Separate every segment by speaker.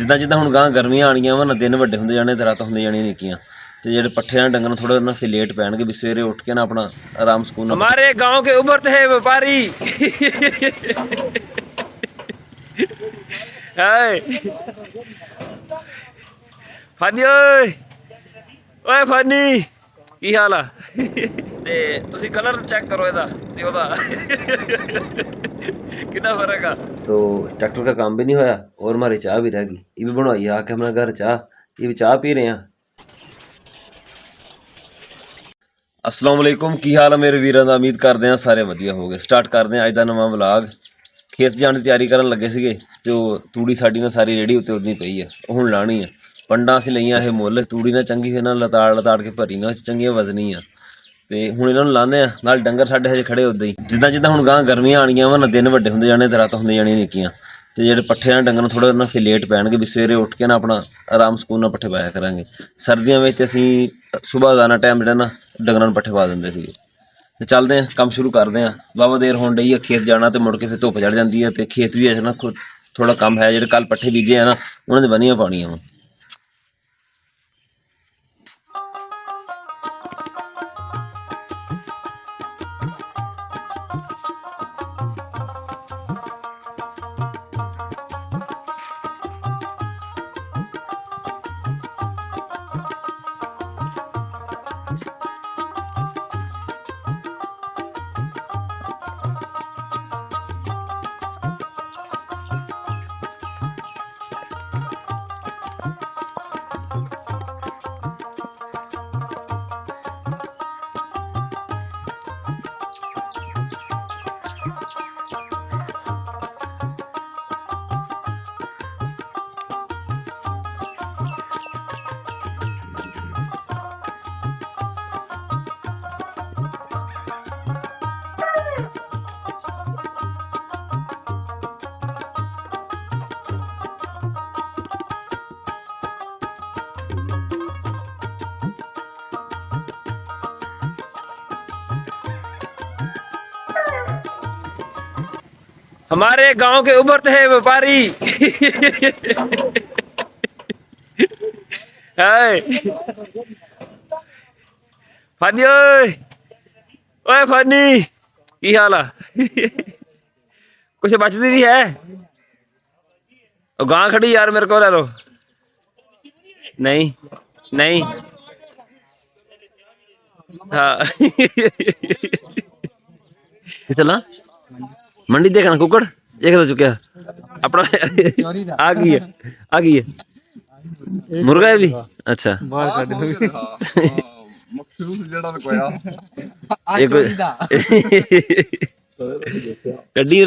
Speaker 1: ਜਿੱਦਾਂ ਜਿੱਦਾਂ ਹੁਣ ਗਾਂ ਗਰਮੀਆਂ ਆਣੀਆਂ ਵਾ ਨਾ, ਦਿਨ ਵੱਡੇ ਹੁੰਦੇ ਜਾਣੇ ਤੇ ਰਾਤਾਂ ਹੁੰਦੀਆਂ ਜਾਣੀਆਂ ਨਿੱਕੀਆਂ। ਤੇ ਜਿਹੜੇ ਪੱਠੇ ਨਾਲ ਡੰਗਰ ਥੋੜਾ ਨਾ ਫਿਰ ਲੇਟ ਪੈਣਗੇ ਵੀ ਸਵੇਰੇ ਉੱਠ ਕੇ ਨਾ ਆਪਣਾ ਆਰਾਮ ਸਕੂਨ ਨਾਲ। हमारे गांव के उभरते हैं व्यापारी ਫਨੀ ਓਏ ਫਨੀ ਕੀ ਹਾਲ ਆ? ਤੇ ਤੁਸੀਂ ਕਲਰ ਚੈੱਕ ਕਰੋ ਇਹਦਾ ਤੇ ਉਹਦਾ कितना फर्क है। तो ट्रैक्टर का काम भी नहीं होया और हमारी चाह भी रह गई। ये भी बनवाई आके हमारे घर चाह, ये भी चाह पी रहे हैं। अस्सलाम वालेकुम, की हाल है मेरे वीरों का? उम्मीद करते हैं सारे वधिया हो गए। स्टार्ट करते हैं अज का नवा व्लॉग। खेत जाने की तैयारी करन लगे सीगे ते तूड़ी साडी ना सारी रेडी उत्ते उदनी पई है, हुण लाणी है। पंडा असीं लईआं ये मुੱਲ, तूड़ी ना चंगी फिर ना लताड़ लताड़ के भरी ना चंगियां वजनी आ। ਤੇ ਹੁਣ ਇਹਨਾਂ ਨੂੰ ਲਾਉਂਦੇ ਆ ਨਾਲ ਡੰਗਰ ਸਾਡੇ ਹਜੇ ਖੜੇ ਉੱਦਾਂ ਹੀ। ਜਿੱਦਾਂ ਜਿੱਦਾਂ ਹੁਣ ਗਾਂ ਗਰਮੀਆਂ ਆਣੀਆਂ ਵਾ ਨਾ, ਦਿਨ ਵੱਡੇ ਹੁੰਦੇ ਜਾਣੇ ਤੇ ਰਾਤਾਂ ਹੁੰਦੀਆਂ ਜਾਣੀਆਂ ਨਿੱਕੀਆਂ। ਤੇ ਜਿਹੜੇ ਪੱਠੇ ਨਾਲ ਡੰਗਰ ਨੂੰ ਥੋੜਾ ਨਾ ਫਿਰ ਲੇਟ ਪੈਣਗੇ ਵੀ ਸਵੇਰੇ ਉੱਠ ਕੇ ਨਾ ਆਪਣਾ ਆਰਾਮ ਸਕੂਨ ਨਾਲ ਪੱਠੇ ਪਾਇਆ ਕਰਾਂਗੇ। ਸਰਦੀਆਂ ਵਿੱਚ ਅਸੀਂ ਸੁਬਾਹ ਦਾ ਟਾਈਮ ਜਿਹੜਾ ਨਾ ਡੰਗਰਾਂ ਨੂੰ ਪੱਠੇ ਪਾ ਦਿੰਦੇ ਸੀਗੇ। ਤੇ ਚੱਲਦੇ ਆ, ਕੰਮ ਸ਼ੁਰੂ ਕਰਦੇ ਆ। ਵਾਹਵਾ ਦੇਰ ਹੋਣ ਡਈ ਆ, ਖੇਤ ਜਾਣਾ ਤੇ ਮੁੜ ਕੇ ਫਿਰ ਧੁੱਪ ਚੜ ਜਾਂਦੀ ਹੈ ਤੇ ਖੇਤ ਵੀ ਅਜੇ ਨਾ ਥੋੜਾ ਕੰਮ ਹੈ। ਜਿਹੜੇ ਕੱਲ ਪੱਠੇ ਬੀਜੇ ਆ ਨਾ ਉਹਨਾਂ ਦੇ ਬੰਨੀਆਂ ਪਾਉਣੀਆਂ ਵਾ। हमारे गांव के उभरते हैं व्यापारी फनी ओए फनी की हाल है? कुछ बचती भी है? गां खड़ी यार, मेरे को ले लो। नहीं नहीं हाँ चलना मंडी देखना। कुकड़ एक तो चुका अपना आ गई है, आ गई है। मुर्गा है भी अच्छा कड्डी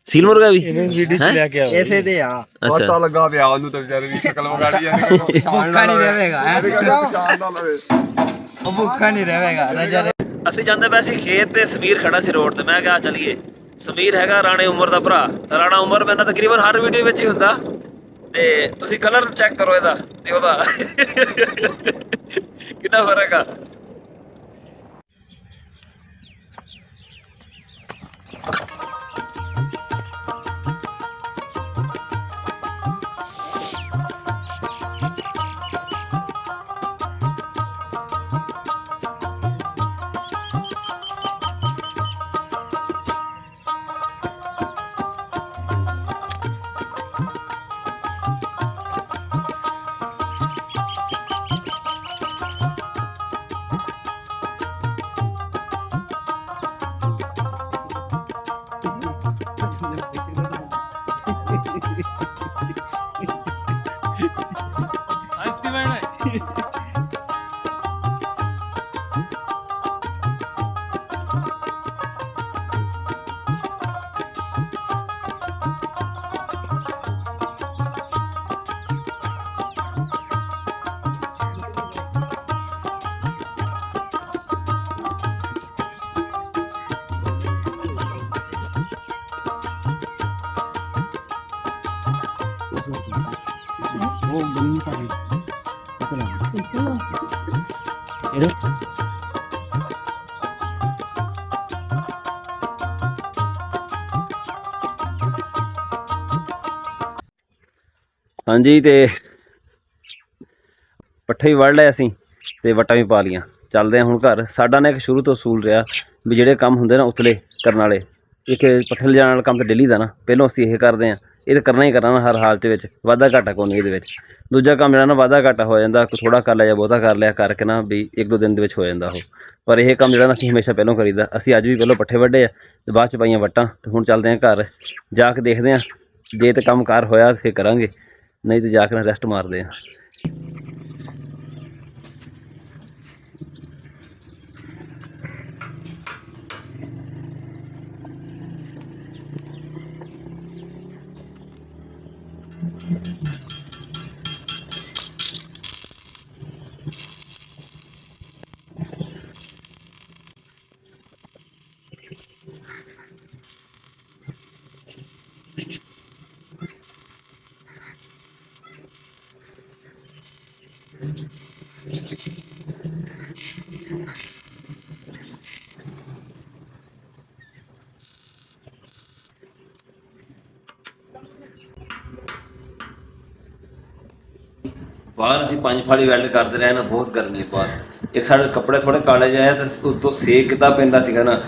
Speaker 1: सील मुर्गा भी
Speaker 2: ऐसे दे यार।
Speaker 1: अच्छा
Speaker 3: पता लगा पिया ਉਹਨੂੰ ਤਾਂ ਵਿਚਾਰੇ ਦੀ ਸ਼ਕਲ ਵਿਗਾੜੀ ਜਾਂਦੀ
Speaker 2: भूखा नहीं रहेगा वो भूखा नहीं रहेगा नजर।
Speaker 1: ਅਸੀਂ ਜਾਂਦੇ ਪਏ ਸੀ ਖੇਤ ਤੇ ਸਮੀਰ ਖੜਾ ਸੀ ਰੋਡ ਤੇ। ਮੈਂ ਕਿਹਾ ਚੱਲੀਏ। ਸਮੀਰ ਹੈਗਾ ਰਾਣੇ ਉਮਰ ਦਾ ਭਰਾ। ਰਾਣਾ ਉਮਰ ਮੈਂ ਤਾਂ ਤਕਰੀਬਨ ਹਰ ਵੀਡੀਓ ਵਿੱਚ ਹੀ ਹੁੰਦਾ। ਤੇ ਤੁਸੀਂ ਕਲਰ ਚੈੱਕ ਕਰੋ ਇਹਦਾ ਤੇ ਉਹਦਾ ਕਿੰਨਾ ਫਰਕ ਆ।
Speaker 2: वो बनी का है
Speaker 1: ਹਾਂਜੀ ਤੇ ਪੱਠੇ ਵੀ ਵੜ ਲਏ ਅਸੀਂ ਤੇ ਵੱਟਾਂ ਵੀ ਪਾ ਲੀਆਂ। ਚੱਲਦੇ ਹਾਂ ਹੁਣ ਘਰ। ਸਾਡਾ ਨਾ ਇੱਕ ਸ਼ੁਰੂ ਤੋਂ ਅਸੂਲ ਰਿਹਾ ਵੀ ਜਿਹੜੇ ਕੰਮ ਹੁੰਦੇ ਨਾ ਉਤਲੇ ਕਰਨ ਵਾਲੇ, ਇੱਕ ਪੱਠੇ ਲਿਜਾਣ ਵਾਲਾ ਕੰਮ ਤਾਂ ਡੇਲੀ ਦਾ ਨਾ, ਪਹਿਲੋਂ ਅਸੀਂ ਇਹ ਕਰਦੇ ਹਾਂ, ਇਹ ਤਾਂ ਕਰਨਾ ਹੀ ਕਰਨਾ ਨਾ ਹਰ ਹਾਲਤ ਵਿੱਚ, ਵਾਧਾ ਘਾਟਾ ਕੋਈ ਨਹੀਂ ਇਹਦੇ ਵਿੱਚ। ਦੂਜਾ ਕੰਮ ਜਿਹੜਾ ਨਾ ਵਾਧਾ ਘਾਟਾ ਹੋ ਜਾਂਦਾ, ਕੋਈ ਥੋੜ੍ਹਾ ਕਰ ਲਿਆ ਜਾਂ ਬਹੁਤਾ ਕਰ ਲਿਆ ਕਰਕੇ ਨਾ ਵੀ 1-2 ਦਿਨ ਦੇ ਵਿੱਚ ਹੋ ਜਾਂਦਾ ਉਹ। ਪਰ ਇਹ ਕੰਮ ਜਿਹੜਾ ਨਾ ਅਸੀਂ ਹਮੇਸ਼ਾ ਪਹਿਲੋਂ ਕਰੀਦਾ। ਅਸੀਂ ਅੱਜ ਵੀ ਪਹਿਲੋਂ ਪੱਠੇ ਵੱਢੇ ਆ ਤੇ ਬਾਅਦ 'ਚ ਪਾਈਆਂ ਵੱਟਾਂ, ਤੇ ਹੁਣ ਚੱਲਦੇ ਹਾਂ ਘਰ ਜਾ ਕੇ ਦੇਖਦੇ ਹਾਂ ਜੇ ਤਾਂ ਕੰਮ ਕਾਰ ਹੋਇਆ ਫਿਰ ਕਰਾਂਗੇ, ਨਹੀਂ ਤਾਂ ਜਾ ਕੇ ਨਾ ਰੈਸਟ ਮਾਰਦੇ ਹਾਂ। ਬਾਹਰ ਅਸੀਂ 5 ਫਾੜੀ ਵੈਲਡ ਕਰਦੇ ਰਹੇ ਨਾ, ਬਹੁਤ ਗਰਮੀ ਹੈ ਬਾਹਰ। ਇੱਕ ਸਾਡੇ ਕੱਪੜੇ ਥੋੜ੍ਹੇ ਕਾਲੇ ਜਿਹੇ ਆਏ ਤੇ ਉੱਤੋਂ ਸੇਕ ਕਿੱਦਾਂ ਪੈਂਦਾ ਸੀਗਾ ਨਾ।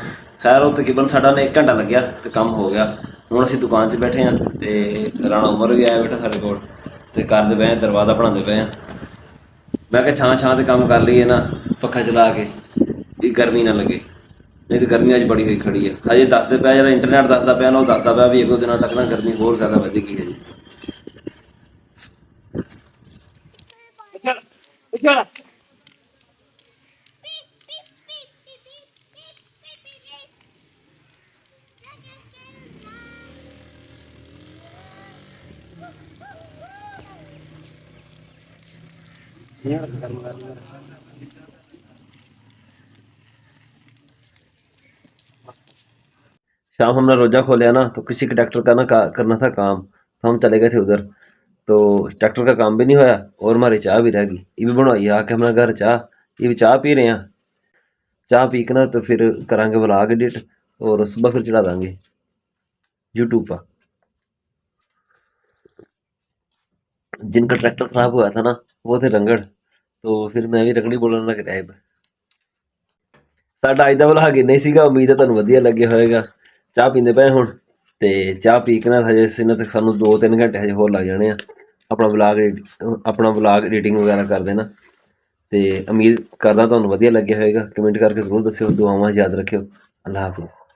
Speaker 1: ਖੈਰ ਉਹ ਤਕਰੀਬਨ ਸਾਡਾ ਨਾ 1 ਘੰਟਾ ਲੱਗਿਆ ਤੇ ਕੰਮ ਹੋ ਗਿਆ। ਹੁਣ ਅਸੀਂ ਦੁਕਾਨ 'ਚ ਬੈਠੇ ਹਾਂ ਤੇ ਰਾਣਾ ਉਮਰ ਵੀ ਆਇਆ ਬੈਠਾ ਸਾਡੇ ਕੋਲ, ਤੇ ਕਰਦੇ ਪਏ ਹਾਂ, ਦਰਵਾਜ਼ਾ ਬਣਾਉਂਦੇ ਪਏ ਹਾਂ। ਮੈਂ ਕਿਹਾ ਛਾਂ ਤੇ ਕੰਮ ਕਰ ਲਈਏ ਨਾ ਪੱਖਾ ਚਲਾ ਕੇ, ਵੀ ਗਰਮੀ ਨਾ ਲੱਗੇ, ਨਹੀਂ ਤਾਂ ਗਰਮੀ ਅੱਜ ਬੜੀ ਹੋਈ ਖੜੀ ਹੈ। ਹਜੇ ਦੱਸਦੇ ਪਿਆ, ਜਿਹੜਾ ਇੰਟਰਨੈਟ ਦੱਸਦਾ ਪਿਆ ਨਾ, ਉਹ ਦੱਸਦਾ ਪਿਆ ਵੀ 1-2 ਦਿਨਾਂ ਤੱਕ ਨਾ ਗਰਮੀ ਹੋਰ ਜ਼ਿਆਦਾ ਵਧੇਗੀ ਹਜੇ। शाम हमने रोजा खोला ना, तो किसी के ट्रैक्टर का ना करना था काम, तो हम चले गए थे उधर। तो ट्रैक्टर का काम भी नहीं होया और हमारी चाय भी रह गई। ये भी बनवाई आके हमारे घर चाह, ये भी चाह पी रहे हैं। चाह पी के ना तो फिर करांगे व्लॉग एडिट और सुबह फिर चढ़ा देंगे यूट्यूब पर। जिनका ट्रैक्टर खराब हुआ था ना वो थे रंगड़, तो फिर मैं भी रंगड़ी बोलने लग गया। ਸਾਡਾ ਅੱਜ ਦਾ ਵਲੌਗ ਇੰਨਾ ਹੀ ਸੀਗਾ। ਉਮੀਦ ਹੈ ਤੁਹਾਨੂੰ ਵਧੀਆ ਲੱਗਿਆ ਹੋਵੇਗਾ। ਚਾਹ ਪੀਂਦੇ ਪਏ ਹੁਣ, ਤੇ ਚਾਹ ਪੀ ਕੇ ਨਾ ਹਜੇ ਇਹਨਾਂ ਤੱਕ ਸਾਨੂੰ 2-3 ਘੰਟੇ ਹਜੇ ਹੋਰ ਲੱਗ ਜਾਣੇ ਆ ਆਪਣਾ ਵਲੌਗ ਐਡੀਟਿੰਗ ਵਗੈਰਾ ਕਰਦੇ ਨਾ। ਤੇ ਉਮੀਦ ਕਰਦਾ ਤੁਹਾਨੂੰ ਵਧੀਆ ਲੱਗਿਆ ਹੋਵੇਗਾ। ਕਮੈਂਟ ਕਰਕੇ ਜ਼ਰੂਰ ਦੱਸਿਓ। ਦੁਆਵਾਂ ਯਾਦ ਰੱਖਿਓ। ਅੱਲਾ ਹਾਫਿਜ਼।